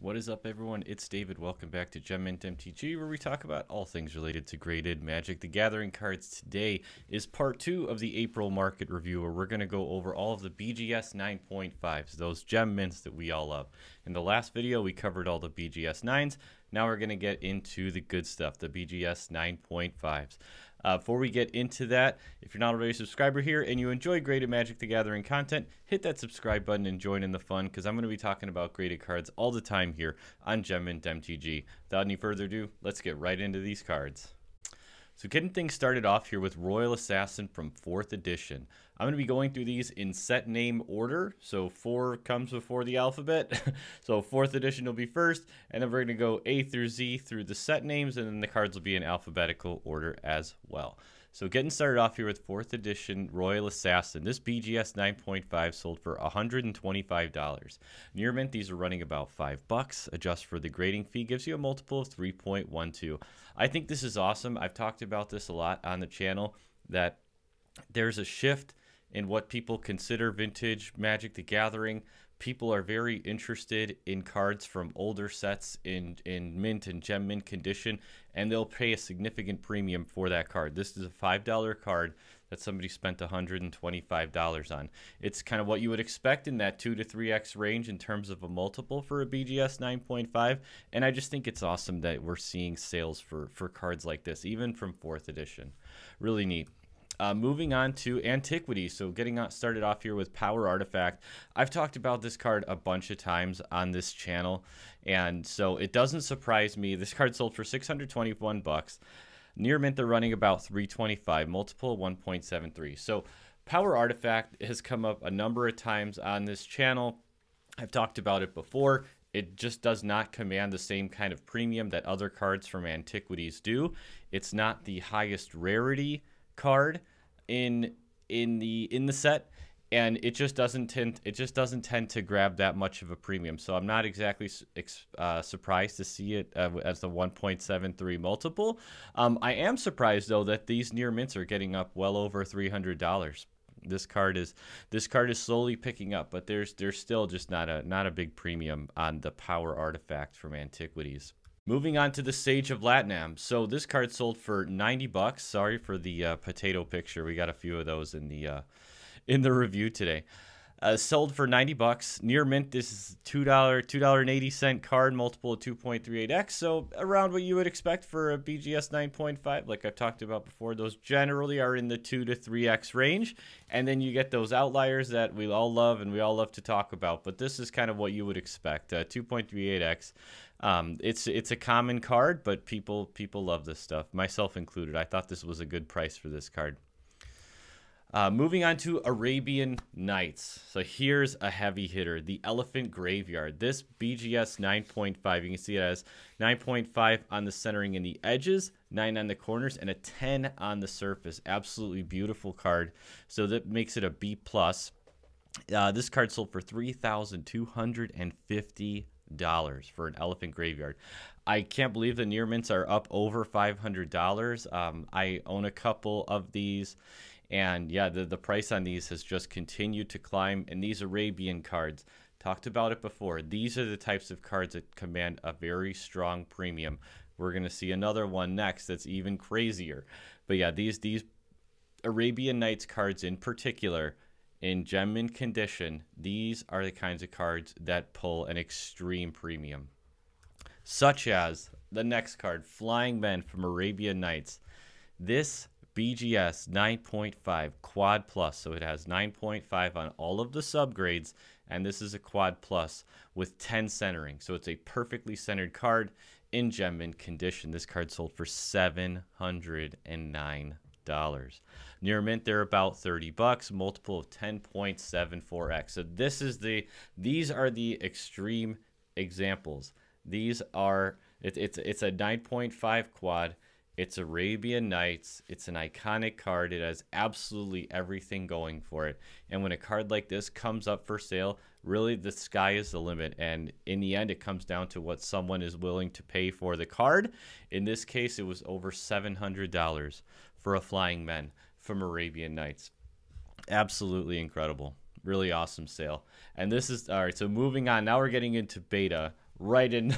What is up, everyone? It's David. Welcome back to Gem Mint MTG, where we talk about all things related to graded Magic the Gathering cards. Today is part 2 of the April market review, where we're going to go over all of the BGS 9.5s, those gem mints that we all love. In the last video, we covered all the BGS 9s. Now we're going to get into the good stuff, the BGS 9.5s. Before we get into that, if you're not already a subscriber here and you enjoy graded Magic the Gathering content, hit that subscribe button and join in the fun, because I'm going to be talking about graded cards all the time here on Gem Mint MTG. Without any further ado, let's get right into these cards. So getting things started off here with Royal Assassin from 4th edition. I'm going to be going through these in set name order. So 4 comes before the alphabet. So 4th edition will be first, and then we're going to go A through Z through the set names, and then the cards will be in alphabetical order as well. So getting started off here with 4th edition Royal Assassin. This BGS 9.5 sold for $125. Near mint, these are running about $5. Adjust for the grading fee, gives you a multiple of 3.12. I think this is awesome. I've talked about this a lot on the channel, that there's a shift in what people consider vintage Magic the Gathering. People are very interested in cards from older sets in mint and gem mint condition, and they'll pay a significant premium for that card. This is a $5 card that somebody spent $125 on. It's kind of what you would expect in that 2 to 3x range in terms of a multiple for a BGS 9.5, and I just think it's awesome that we're seeing sales for cards like this, even from 4th edition. Really neat. Moving on to Antiquity. So getting started off here with Power Artifact. I've talked about this card a bunch of times on this channel, and so it doesn't surprise me. This card sold for $621. Near mint, they're running about $325, multiple 1.73. So Power Artifact has come up a number of times on this channel. I've talked about it before. It just does not command the same kind of premium that other cards from Antiquities do. It's not the highest rarity card in the set, and it just doesn't tend to grab that much of a premium. So I'm not exactly surprised to see it as the 1.73 multiple. I am surprised though that these near mints are getting up well over $300. This card is slowly picking up, but there's still just not a big premium on the Power Artifact from Antiquities. Moving on to the Sage of Lat Nam. So this card sold for $90. Sorry for the potato picture. We got a few of those in the review today. Sold for $90. Near mint, this is $2.80 card, multiple of 2.38x. So around what you would expect for a BGS 9.5. Like I've talked about before, those generally are in the 2 to 3x range. And then you get those outliers that we all love and we all love to talk about. But this is kind of what you would expect, 2.38x. It's a common card, but people love this stuff, myself included. I thought this was a good price for this card. Moving on to Arabian Nights. So here's a heavy hitter, the Elephant Graveyard. This BGS 9.5, you can see it as 9.5 on the centering and the edges, 9 on the corners, and a 10 on the surface. Absolutely beautiful card. So that makes it a B+. This card sold for $3,250 for an Elephant Graveyard. I can't believe the near mints are up over $500. I own a couple of these, and yeah, the price on these has just continued to climb. And these Arabian cards, talked about it before, these are the types of cards that command a very strong premium. We're going to see another one next that's even crazier. But yeah, these Arabian Nights cards in particular, in gem mint condition, these are the kinds of cards that pull an extreme premium. Such as the next card, Flying Men from Arabian Nights. This BGS 9.5 Quad Plus, so it has 9.5 on all of the subgrades, and this is a Quad Plus with 10 centering. So it's a perfectly centered card in gem mint condition. This card sold for $709. Near mint, they're about $30, multiple of 10.74x. So these are the extreme examples. These are it's a 9.5 quad. It's Arabian Nights. It's an iconic card. It has absolutely everything going for it. And when a card like this comes up for sale, really the sky is the limit. And in the end, it comes down to what someone is willing to pay for the card. In this case, it was over $700 for a Flying Men from Arabian Nights. Absolutely incredible. Really awesome sale. And this is, all right, so moving on. Now we're getting into beta. right in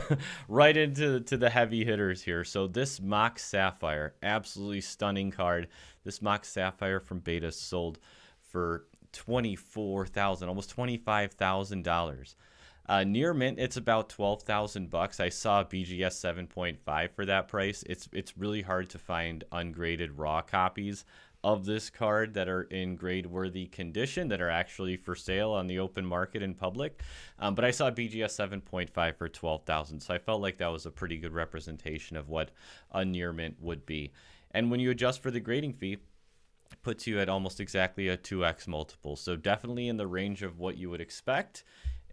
right into the heavy hitters here. So this Mox Sapphire, absolutely stunning card. This Mox Sapphire from beta sold for 24,000, almost $25,000. Near mint, it's about 12,000 bucks. I saw BGS 7.5 for that price. It's really hard to find ungraded raw copies of this card that are in grade worthy condition that are actually for sale on the open market in public. But I saw BGS 7.5 for 12,000, so I felt like that was a pretty good representation of what a near mint would be. And when you adjust for the grading fee, it puts you at almost exactly a 2x multiple. So definitely in the range of what you would expect.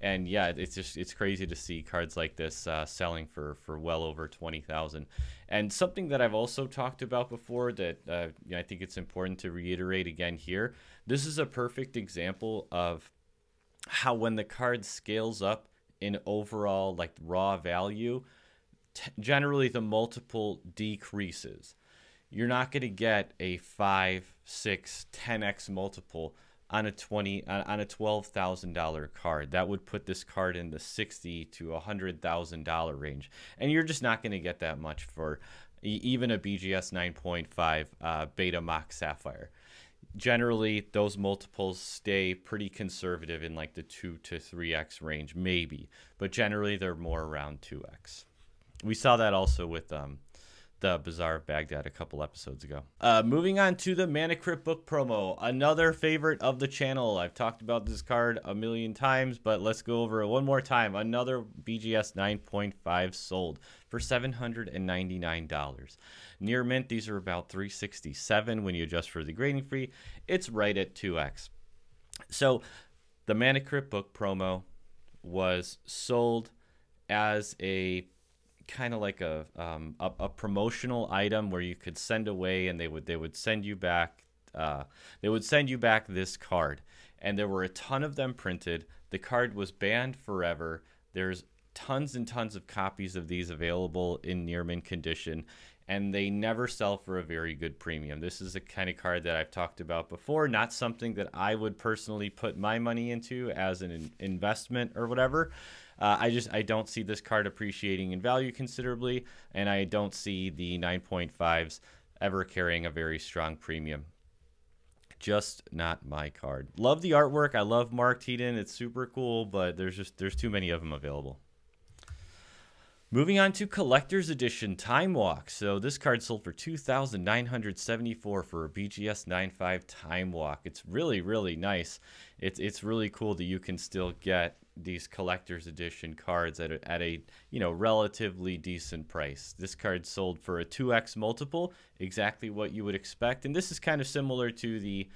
And yeah, it's crazy to see cards like this selling for well over 20,000. And something that I've also talked about before that I think it's important to reiterate again here. This is a perfect example of how when the card scales up in overall like raw value, generally the multiple decreases. You're not going to get a 5, 6, 10x multiple on a $12,000 card. That would put this card in the $60,000 to $100,000 range, and you're just not going to get that much for even a BGS 9.5 beta Mox Sapphire. Generally, those multiples stay pretty conservative in like the 2 to 3x range, maybe, but generally they're more around 2x. We saw that also with the Bazaar of Baghdad a couple episodes ago. Moving on to the Mana Crypt book promo, another favorite of the channel. I've talked about this card a million times, but let's go over it one more time. Another BGS 9.5 sold for $799. Near mint, these are about $367 when you adjust for the grading fee. It's right at 2x. So the Mana Crypt book promo was sold as a kind of like a promotional item where you could send away, and they would send you back this card, and there were a ton of them printed. The card was banned forever. There's tons and tons of copies of these available in near mint condition, and they never sell for a very good premium. This is a kind of card that I've talked about before, not something that I would personally put my money into as an investment or whatever. I don't see this card appreciating in value considerably, and I don't see the 9.5s ever carrying a very strong premium. Just not my card. Love the artwork. I love Mark Teeden. It's super cool, but there's too many of them available. Moving on to Collector's Edition Time Walk. So this card sold for $2,974 for a BGS 9.5 Time Walk. It's really, really nice. It's really cool that you can still get these Collector's Edition cards at a relatively decent price. This card sold for a 2x multiple, exactly what you would expect. And this is kind of similar to the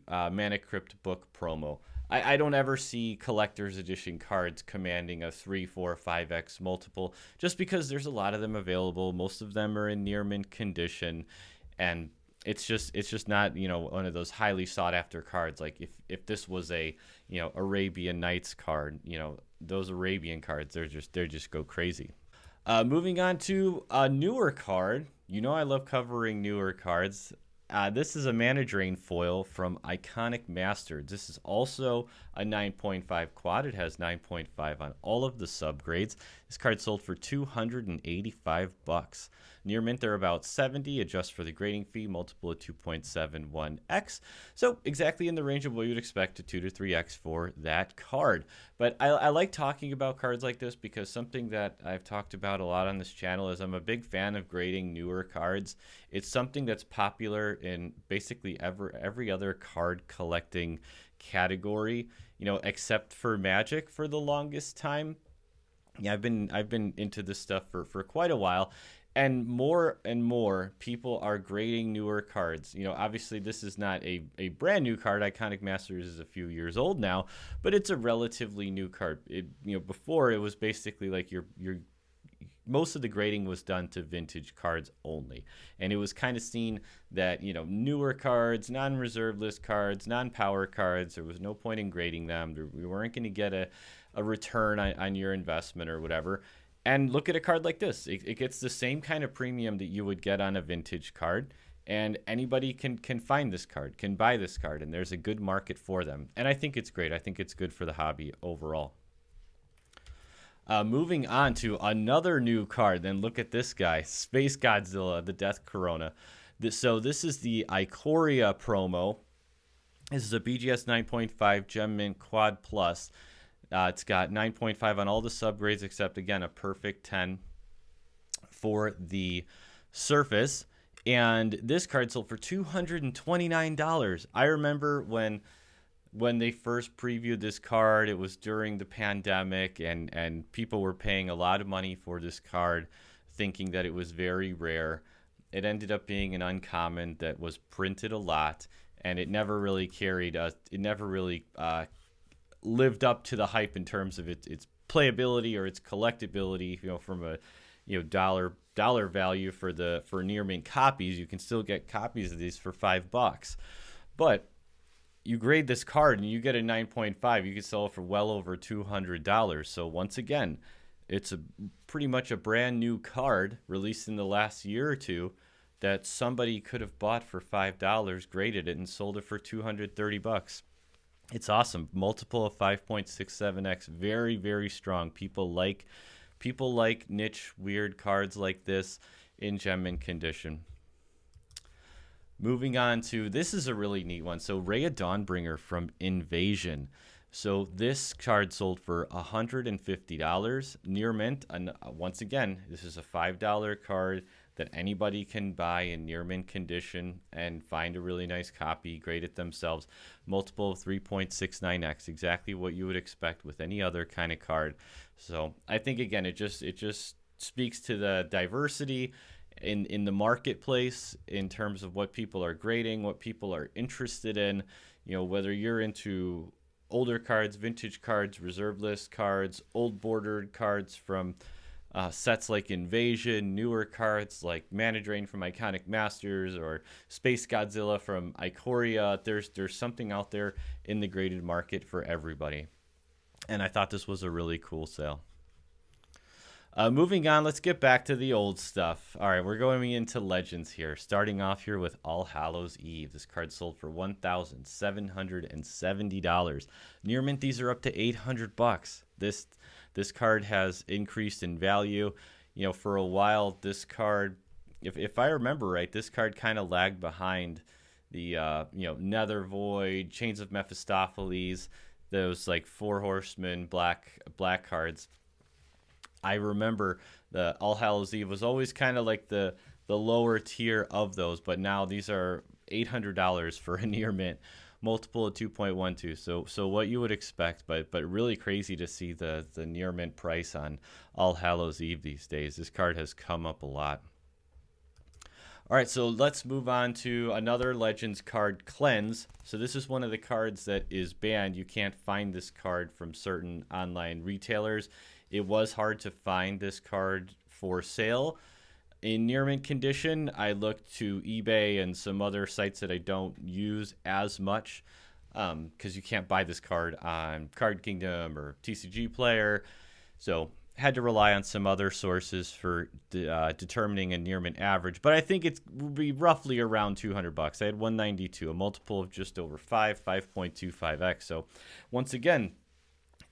Mana Crypt book promo. I don't ever see Collector's Edition cards commanding a 3, 4, 5x multiple, just because there's a lot of them available. Most of them are in near mint condition, and it's just not one of those highly sought after cards. Like if this was a Arabian Nights card, those Arabian cards, they just go crazy. Moving on to a newer card. I love covering newer cards. This is a Mana Drain foil from Iconic Masters. This is also a 9.5 quad. It has 9.5 on all of the subgrades. This card sold for $285. Near mint, they're about 70. Adjust for the grading fee, multiple of 2.71x. So exactly in the range of what you'd expect, to 2 to 3x for that card. But I like talking about cards like this because something that I've talked about a lot on this channel is I'm a big fan of grading newer cards. It's something that's popular in basically every other card collecting category, except for Magic for the longest time. Yeah, I've been into this stuff for quite a while. And more people are grading newer cards. Obviously this is not a brand new card. Iconic Masters is a few years old now, but it's a relatively new card. Before it was basically like your most of the grading was done to vintage cards only. And it was kind of seen that, newer cards, non-reserve list cards, non-power cards, there was no point in grading them. We weren't going to get a return on your investment or whatever. And look at a card like this. It gets the same kind of premium that you would get on a vintage card. And anybody can find this card, can buy this card, and there's a good market for them. And I think it's great. I think it's good for the hobby overall. Moving on to another new card. Then look at this guy, Spacegodzilla, the Death Corona. So this is the Iconia promo. This is a BGS 9.5 Gem Mint Quad Plus. It's got 9.5 on all the subgrades except, again, a perfect 10 for the surface. And this card sold for $229. I remember when they first previewed this card, it was during the pandemic, and people were paying a lot of money for this card, thinking that it was very rare. It ended up being an uncommon that was printed a lot, and it never really carried us. It never really lived up to the hype in terms of its playability or its collectability. From a dollar value for near mint copies, you can still get copies of these for $5. But you grade this card and you get a 9.5, you can sell it for well over $200. So once again, it's pretty much a brand new card released in the last year or two that somebody could have bought for $5, graded it, and sold it for $230. It's awesome. Multiple of 5.67x, very, very strong. People like niche weird cards like this in gem mint condition. Moving on to, this is a really neat one. So Reya Dawnbringer from Invasion. So this card sold for $150 near mint. And once again, this is a $5 card that anybody can buy in near mint condition and find a really nice copy, grade it themselves. Multiple of 3.69x, exactly what you would expect with any other kind of card. So I think, again, it just speaks to the diversity in the marketplace in terms of what people are grading, what people are interested in. Whether you're into older cards, vintage cards, reserve list cards, old bordered cards from sets like Invasion, newer cards like Mana Drain from Iconic Masters, or Spacegodzilla from Iconia. There's something out there in the graded market for everybody. And I thought this was a really cool sale. Moving on, let's get back to the old stuff. All right, we're going into Legends here. Starting off here with All Hallows Eve. This card sold for $1,770. Near mint, these are up to $800. This card has increased in value. For a while, this card, if I remember right, this card kind of lagged behind the Nether Void, Chains of Mephistopheles, those like Four Horsemen black cards. I remember the All Hallows Eve was always kind of like the lower tier of those, but now these are $800 for a near mint, multiple of 2.12. So what you would expect, but really crazy to see the near mint price on All Hallows Eve these days. This card has come up a lot. All right, so let's move on to another Legends card, Cleanse. So this is one of the cards that is banned. You can't find this card from certain online retailers. It was hard to find this card for sale in near mint condition. I looked to eBay and some other sites that I don't use as much because you can't buy this card on Card Kingdom or TCG Player. So had to rely on some other sources for determining a near mint average. But I think it will be roughly around $200. I had 192, a multiple of just over 5.25x. So once again,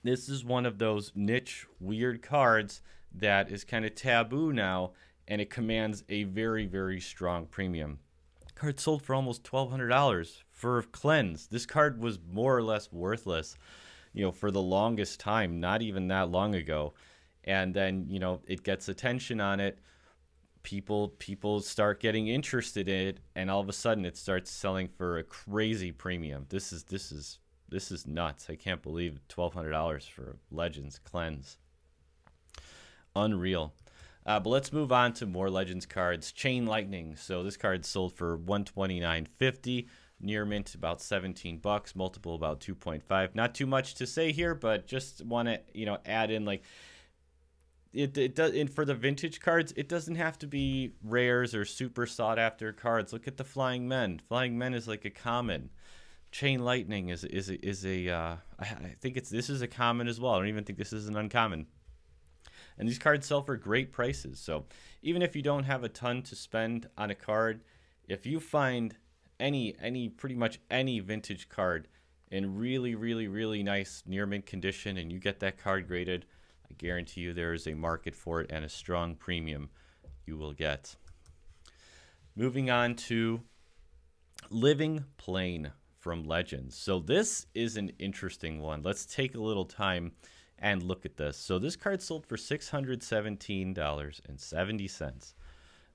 this is one of those niche weird cards that is kind of taboo now, and it commands a very, very strong premium. Card sold for almost $1,200 for Cleanse. This card was more or less worthless, for the longest time, not even that long ago. And then, it gets attention on it. People start getting interested in it, and all of a sudden it starts selling for a crazy premium. This is nuts. I can't believe $1,200 for Legends Cleanse. Unreal. But let's move on to more Legends cards. Chain Lightning. So this card sold for $129.50. Near mint about $17. Multiple about 2.5. Not too much to say here, but just want to add in like it does. And for the vintage cards, it doesn't have to be rares or super sought after cards. Look at the Flying Men. Flying Men is like a common. Chain Lightning is I think this is a common as well. I don't even think this is an uncommon. And these cards sell for great prices. So even if you don't have a ton to spend on a card, if you find pretty much any vintage card in really, really, really nice near mint condition and you get that card graded, I guarantee you there is a market for it and a strong premium you will get. Moving on to Living Plane from Legends. So this is an interesting one. Let's take a little time and look at this. So this card sold for $617.70.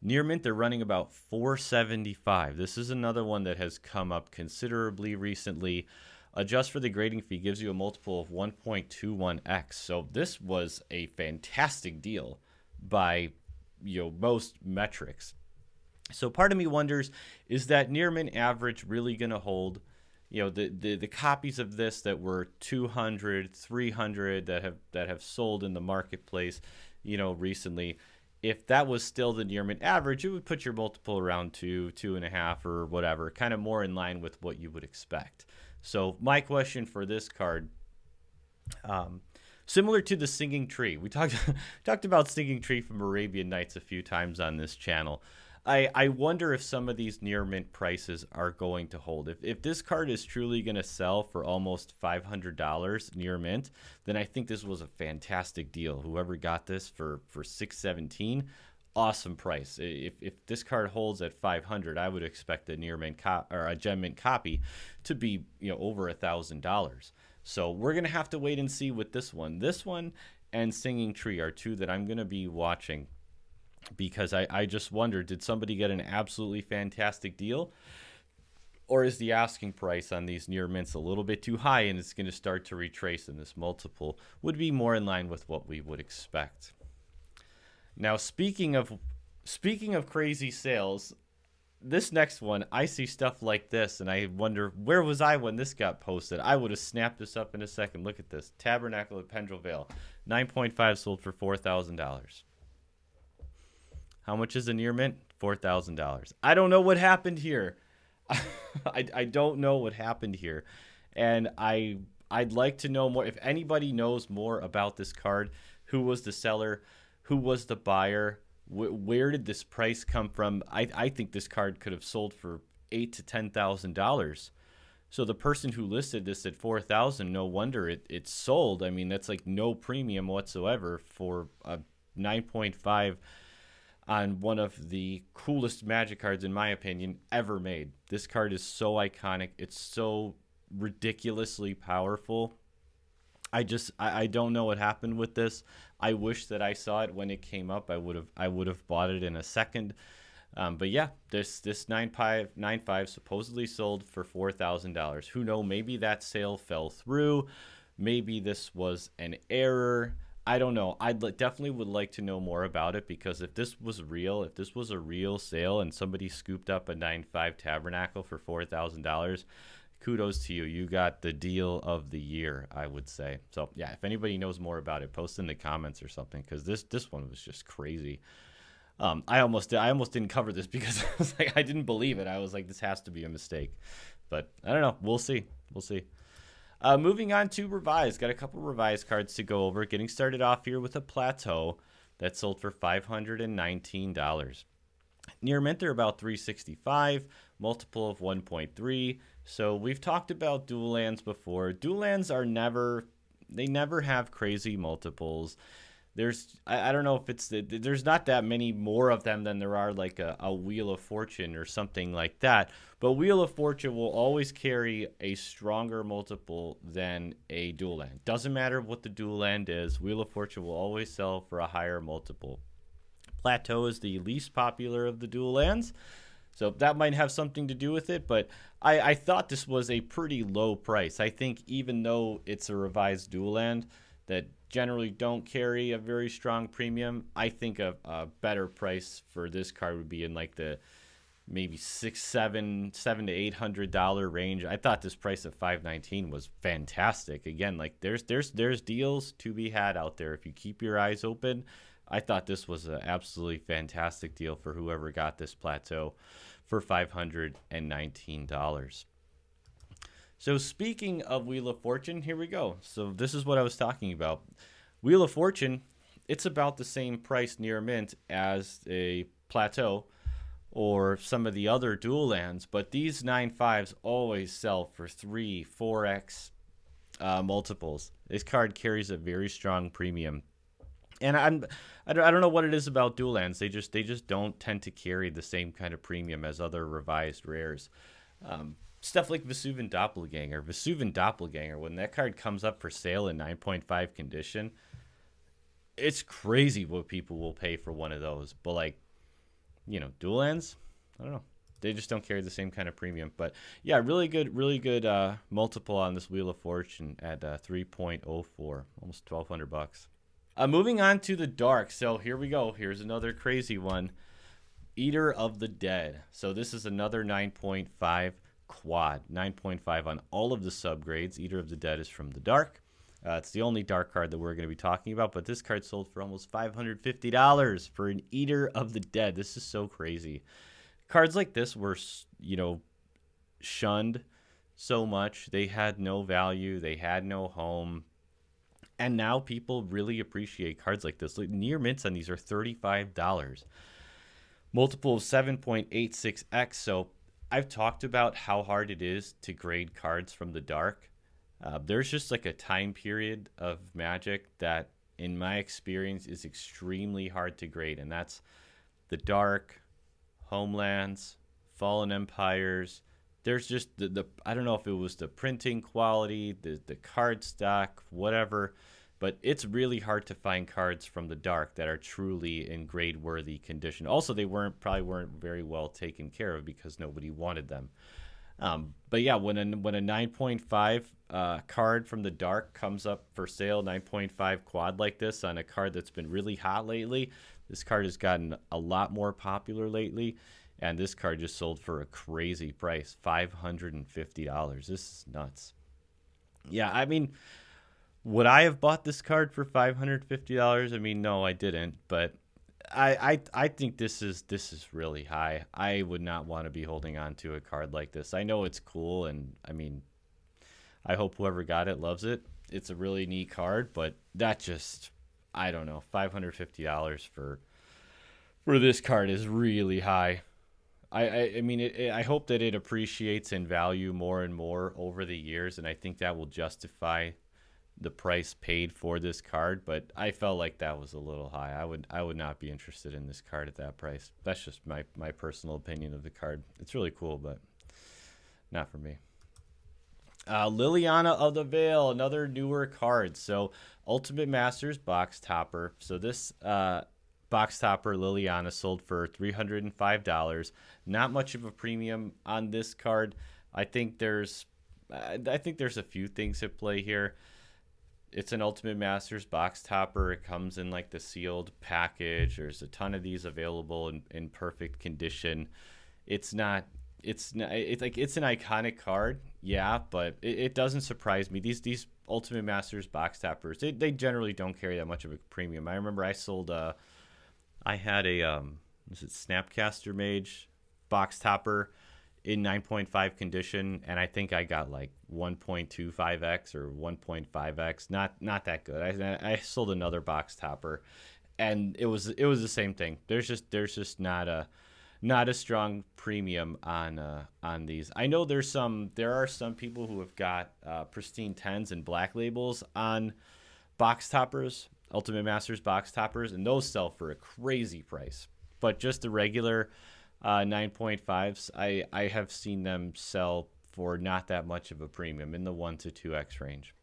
Near mint, they're running about $475. This is another one that has come up considerably recently. Adjust for the grading fee, gives you a multiple of 1.21x. So this was a fantastic deal by most metrics. So part of me wonders, is that near mint average really going to hold? The copies of this that were 200, 300 that have sold in the marketplace, recently. If that was still the near mint average, it would put your multiple around 2.5 or whatever, kind of more in line with what you would expect. So my question for this card, similar to the Singing Tree, we talked about Singing Tree from Arabian Nights a few times on this channel. I wonder if some of these near mint prices are going to hold. If this card is truly going to sell for almost $500 near mint, then I think this was a fantastic deal. Whoever got this for $617, awesome price. If this card holds at $500, I would expect a near mint or a gem mint copy to be over $1,000. So we're going to have to wait and see with this one. This one and Singing Tree are two that I'm going to be watching, because I just wonder, did somebody get an absolutely fantastic deal? Or is the asking price on these near mints a little bit too high and it's going to start to retrace, and this multiple would be more in line with what we would expect? Now, speaking of crazy sales, this next one, I see stuff like this and I wonder, where was I when this got posted? I would have snapped this up in a second. Look at this. Tabernacle at Pendrell, Vale. 9.5 sold for $4,000. How much is a near mint? $4,000. I don't know what happened here. I don't know what happened here. And I'd like to know more. If anybody knows more about this card, who was the seller, who was the buyer, where did this price come from? I think this card could have sold for $8,000 to $10,000. So the person who listed this at $4,000, no wonder it sold. I mean, that's like no premium whatsoever for a 9.5 on one of the coolest Magic cards, in my opinion, ever made. This card is so iconic. It's so ridiculously powerful. I don't know what happened with this. I wish that I saw it when it came up. I would have bought it in a second. But yeah, this 9.5 supposedly sold for $4,000. Who knows? Maybe that sale fell through. Maybe this was an error. I don't know. I definitely would like to know more about it, because if this was real, if this was a real sale and somebody scooped up a 9.5 Tabernacle for $4,000, kudos to you. You got the deal of the year, I would say. So yeah, if anybody knows more about it, post in the comments or something, because this one was just crazy. I almost didn't cover this because I was like, I didn't believe it. I was like, this has to be a mistake, but I don't know. We'll see. Moving on to Revised. Got a couple Revised cards to go over. Getting started off here with a Plateau that sold for $519. Near mint, they're about $365, multiple of 1.3. So we've talked about dual lands before. Dual lands are never have crazy multiples. I don't know if there's not that many more of them than there are like a Wheel of Fortune or something like that. But Wheel of Fortune will always carry a stronger multiple than a dual land. Doesn't matter what the dual land is, Wheel of Fortune will always sell for a higher multiple. Plateau is the least popular of the dual lands, so that might have something to do with it, but I thought this was a pretty low price. I think even though it's a revised dual land that generally don't carry a very strong premium, I think a better price for this card would be in like the maybe $700 to $800 range. I thought this price of $519 was fantastic. Again, like there's deals to be had out there if you keep your eyes open. I thought this was an absolutely fantastic deal for whoever got this Plateau for $519. So speaking of Wheel of Fortune, here we go. So this is what I was talking about. Wheel of Fortune, it's about the same price near mint as a Plateau or some of the other dual lands, but these 9.5s always sell for 3, 4x multiples. This card carries a very strong premium. And I don't know what it is about dual lands. They just don't tend to carry the same kind of premium as other revised rares. Stuff like Vesuvian Doppelganger. Vesuvian Doppelganger, when that card comes up for sale in 9.5 condition, it's crazy what people will pay for one of those. But like, dual lands, I don't know. They just don't carry the same kind of premium. But yeah, really good multiple on this Wheel of Fortune at 3.04, almost $1,200. Moving on to the dark. So here we go. Here's another crazy one. Eater of the Dead. So this is another 9.5 quad. 9.5 on all of the subgrades. Eater of the Dead is from the dark. It's the only dark card that we're going to be talking about, but this card sold for almost $550 for an Eater of the Dead. This is so crazy. Cards like this were, shunned so much. They had no value. They had no home. And now people really appreciate cards like this. Like, near mints on these are $35. Multiple of 7.86x. So I've talked about how hard it is to grade cards from the dark. There's just like a time period of Magic that, in my experience, is extremely hard to grade. And that's the dark, homelands, fallen empires. There's just I don't know if it was the printing quality, the card stock, whatever, but it's really hard to find cards from the dark that are truly in grade worthy condition. Also, they probably weren't very well taken care of because nobody wanted them. But yeah, when a 9.5 card from the dark comes up for sale, 9.5 quad like this on a card that's been really hot lately, this card has gotten a lot more popular lately. And this card just sold for a crazy price, $550. This is nuts. Yeah, I mean, would I have bought this card for $550? I mean, no, I didn't. But I think this is really high. I would not want to be holding on to a card like this. I know it's cool, and I mean, I hope whoever got it loves it. It's a really neat card, but that just, I don't know, $550 for this card is really high. I mean, I hope that it appreciates in value more and more over the years, and I think that will justify the price paid for this card. But I felt like that was a little high. I would not be interested in this card at that price. That's just my personal opinion of the card. It's really cool, but not for me. Liliana of the Vale, another newer card. So Ultimate Masters box topper. So this box topper Liliana sold for $305. Not much of a premium on this card. I think there's a few things at play here. It's an Ultimate Masters box topper. It comes in like the sealed package. There's a ton of these available in perfect condition. It's like it's an iconic card, yeah, but it doesn't surprise me. These Ultimate Masters box toppers, they generally don't carry that much of a premium. I remember I sold I had a was it Snapcaster Mage box topper in 9.5 condition, and I think I got like 1.25x or 1.5x. Not that good. I sold another box topper, and it was the same thing. There's just not a strong premium on these. I know there are some people who have got pristine 10s and black labels on box toppers, Ultimate Masters box toppers, and those sell for a crazy price. But just the regular 9.5s, I have seen them sell for not that much of a premium, in the 1 to 2x range.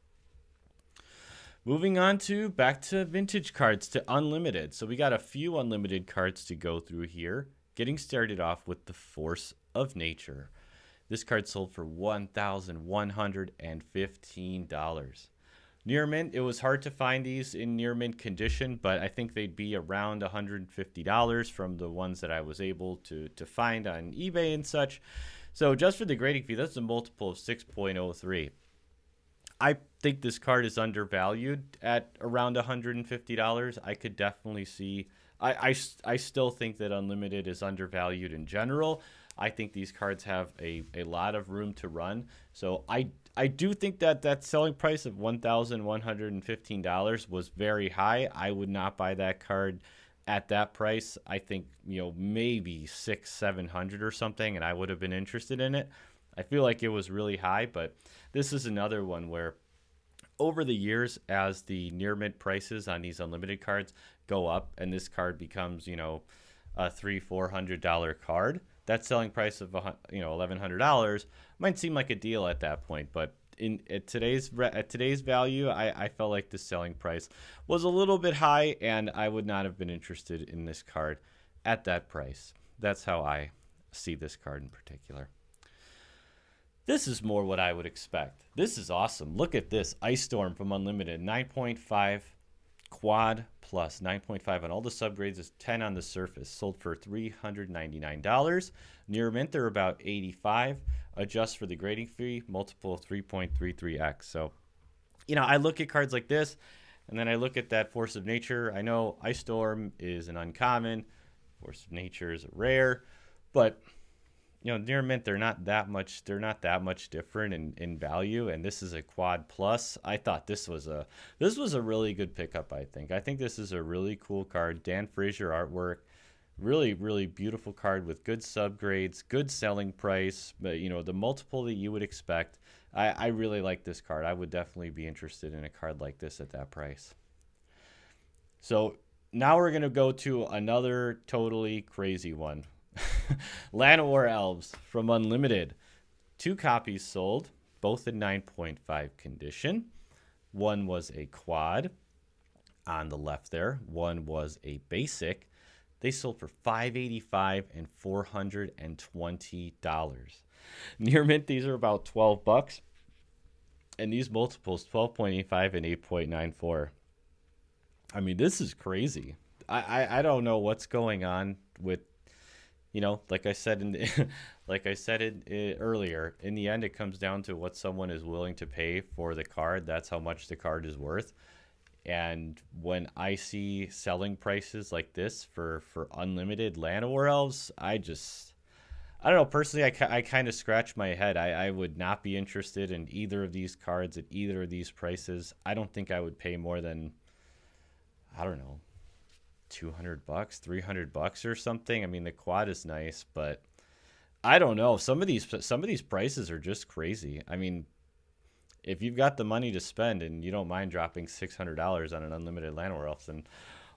Moving on back to vintage cards, to unlimited. So we got a few unlimited cards to go through here. Getting started off with the Force of Nature. This card sold for $1,115. Near mint, it was hard to find these in near mint condition, but I think they'd be around $150 from the ones that I was able to find on eBay and such. So just for the grading fee, that's a multiple of 6.03. I think this card is undervalued at around $150. I could definitely see... I still think that Unlimited is undervalued in general. I think these cards have a lot of room to run. So I do think that selling price of $1,115 was very high. I would not buy that card at that price. I think, maybe $600-700 or something, and I would have been interested in it. I feel like it was really high, but this is another one where Over the years, as the near mint prices on these unlimited cards go up, and this card becomes, you know, a $300-400 card, that selling price of $1,100 might seem like a deal at that point. But at today's value, I felt like the selling price was a little bit high, and I would not have been interested in this card at that price. That's how I see this card in particular. This is more what I would expect. This is awesome. Look at this. Ice Storm from Unlimited. 9.5 quad plus. 9.5 on all the subgrades is 10 on the surface. Sold for $399. Near mint, they're about 85. Adjust for the grading fee. Multiple of 3.33x. So, you know, I look at cards like this, and then I look at that Force of Nature. I know Ice Storm is an uncommon. Force of Nature is a rare. But you know, near mint, they're not that much different in value, and this is a quad plus. I thought this was a really good pickup. I think this is a really cool card. Dan Frazier artwork, really beautiful card with good subgrades, good selling price, but you know, the multiple that you would expect. I really like this card. I would definitely be interested in a card like this at that price. So now we're gonna go to another totally crazy one. Llanowar Elves from Unlimited. 2 copies sold, both in 9.5 condition. One was a quad on the left there. One was a basic. They sold for $585 and $420. Near mint, these are about $12. And these multiples, 12.85 and 8.94. I mean, this is crazy. I don't know what's going on with, you know, like I said earlier, in the end, it comes down to what someone is willing to pay for the card. That's how much the card is worth. And when I see selling prices like this for unlimited Llanowar Elves, I don't know. Personally, I kind of scratch my head. I would not be interested in either of these cards at either of these prices. I don't think I would pay more than, I don't know, $200, $300 or something. I mean, the quad is nice, but I don't know. Some of these prices are just crazy. I mean, if you've got the money to spend and you don't mind dropping $600 on an unlimited Llanowar Elves, then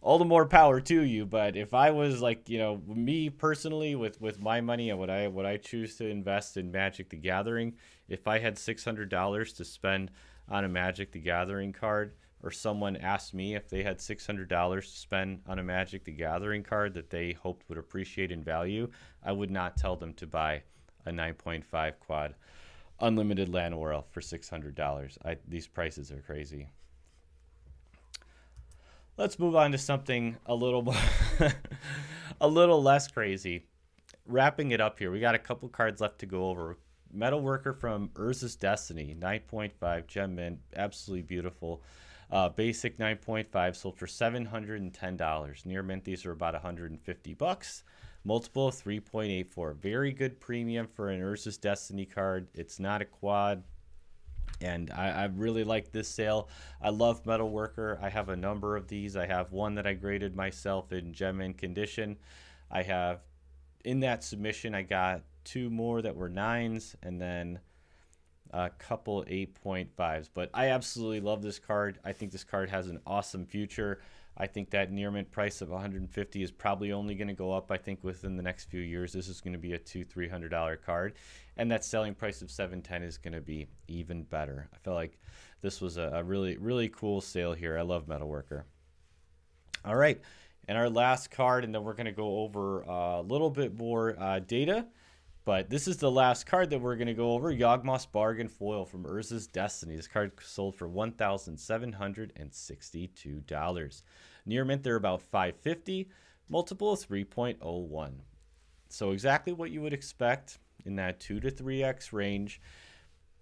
all the more power to you. But if I was like, you know, me personally with my money and what I choose to invest in Magic the Gathering, if I had $600 to spend on a Magic the Gathering card, or someone asked me if they had $600 to spend on a Magic the Gathering card that they hoped would appreciate in value, I would not tell them to buy a 9.5 quad unlimited Llanowar Elf for $600. These prices are crazy. Let's move on to something a little more a little less crazy. Wrapping it up here, we got a couple cards left to go over. Metalworker from Urza's Destiny, 9.5 gem mint, absolutely beautiful. Basic 9.5 sold for $710. Near mint, these are about $150. Multiple of 3.84. Very good premium for an Urza's Destiny card. It's not a quad, and I really like this sale. I love Metalworker. I have a number of these. I have one that I graded myself in gem mint condition. I have, in that submission, I got 2 more that were 9s, and then a couple 8.5s. But I absolutely love this card. I think this card has an awesome future. I think that near mint price of $150 is probably only going to go up. I think within the next few years, this is going to be a $200-300 card, and that selling price of $710 is going to be even better. I feel like this was a really cool sale here. I love Metalworker. All right, and our last card, and then we're going to go over a little bit more data. But this is the last card that we're going to go over. Yawgmoth's Bargain Foil from Urza's Destiny. This card sold for $1,762. Near mint, they're about $550. Multiple of 3.01. So exactly what you would expect in that 2 to 3x range.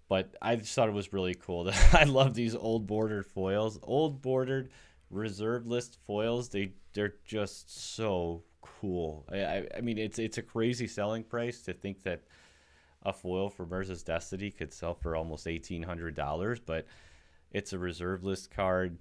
But I just thought it was really cool. I love these old bordered foils. Old bordered reserve list foils. They're just so cool. I mean, it's a crazy selling price to think that a foil for Urza's Destiny could sell for almost $1,800, but it's a reserve list card.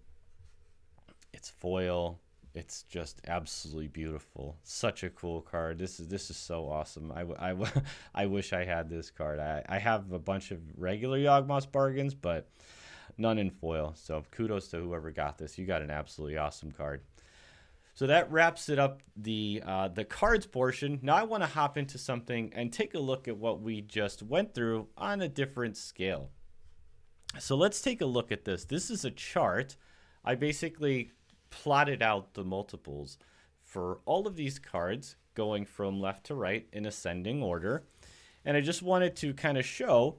It's foil. It's just absolutely beautiful. Such a cool card. This is so awesome. I wish I had this card. I have a bunch of regular Yawgmoth bargains, but none in foil. So kudos to whoever got this. You got an absolutely awesome card. So that wraps it up, the cards portion. Now I want to hop into something and take a look at what we just went through on a different scale. So let's take a look at this. This is a chart. I basically plotted out the multiples for all of these cards going from left to right in ascending order. And I just wanted to kind of show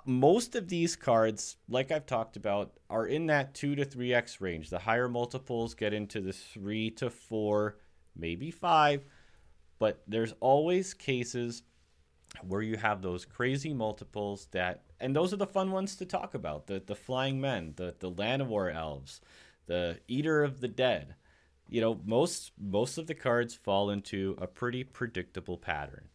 most of these cards, like I've talked about, are in that 2 to 3x range. The higher multiples get into the 3 to 4, maybe 5. But there's always cases where you have those crazy multiples that, and those are the fun ones to talk about. The Flying Men, the Llanowar Elves, the Eater of the Dead. You know, most of the cards fall into a pretty predictable pattern.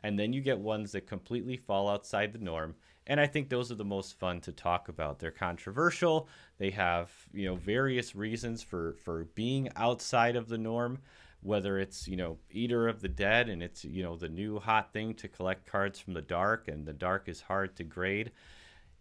And then you get ones that completely fall outside the norm. And I think those are the most fun to talk about. They're controversial. They have, you know, various reasons for being outside of the norm, whether it's, you know, Eater of the Dead and it's, you know, the new hot thing to collect cards from the dark and the dark is hard to grade,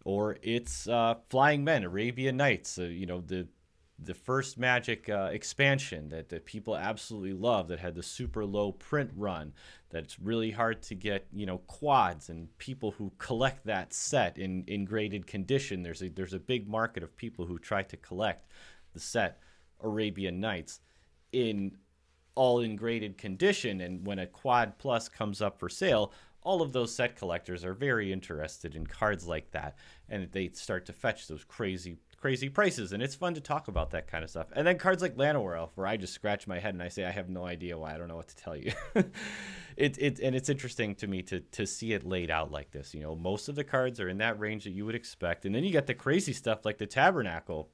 or it's Flying Men, Arabian Nights, you know, the first Magic expansion that people absolutely love, that had the super low print run, that's really hard to get, you know, quads, and people who collect that set in graded condition. There's a big market of people who try to collect the set Arabian Nights in graded condition, and when a quad plus comes up for sale, all of those set collectors are very interested in cards like that, and they start to fetch those crazy prices, and it's fun to talk about that kind of stuff. And then cards like Llanowar Elf, where I just scratch my head and I say I have no idea why. I don't know what to tell you. It's interesting to me to see it laid out like this. You know, most of the cards are in that range that you would expect, and then you get the crazy stuff like the Tabernacle.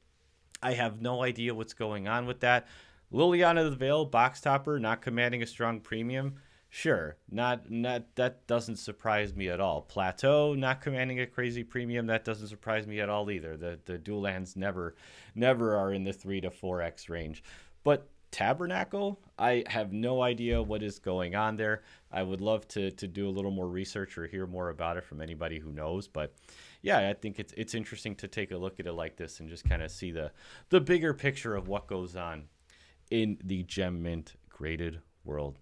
I have no idea what's going on with that. Liliana the Vale, box topper, not commanding a strong premium. Sure, not that doesn't surprise me at all. Plateau, not commanding a crazy premium, that doesn't surprise me at all either. The dual lands never are in the 3 to 4x range. But Tabernacle, I have no idea what is going on there. I would love to do a little more research or hear more about it from anybody who knows. But yeah, I think it's interesting to take a look at it like this and just kind of see the bigger picture of what goes on in the Gem Mint graded world.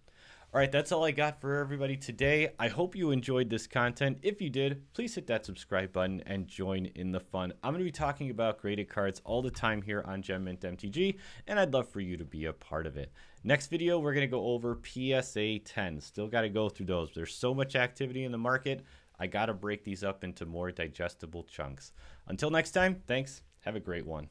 All right, that's all I got for everybody today. I hope you enjoyed this content. If you did, please hit that subscribe button and join in the fun. I'm going to be talking about graded cards all the time here on Gem Mint MTG, and I'd love for you to be a part of it. Next video, we're going to go over PSA 10. Still got to go through those. There's so much activity in the market. I got to break these up into more digestible chunks. Until next time, thanks. Have a great one.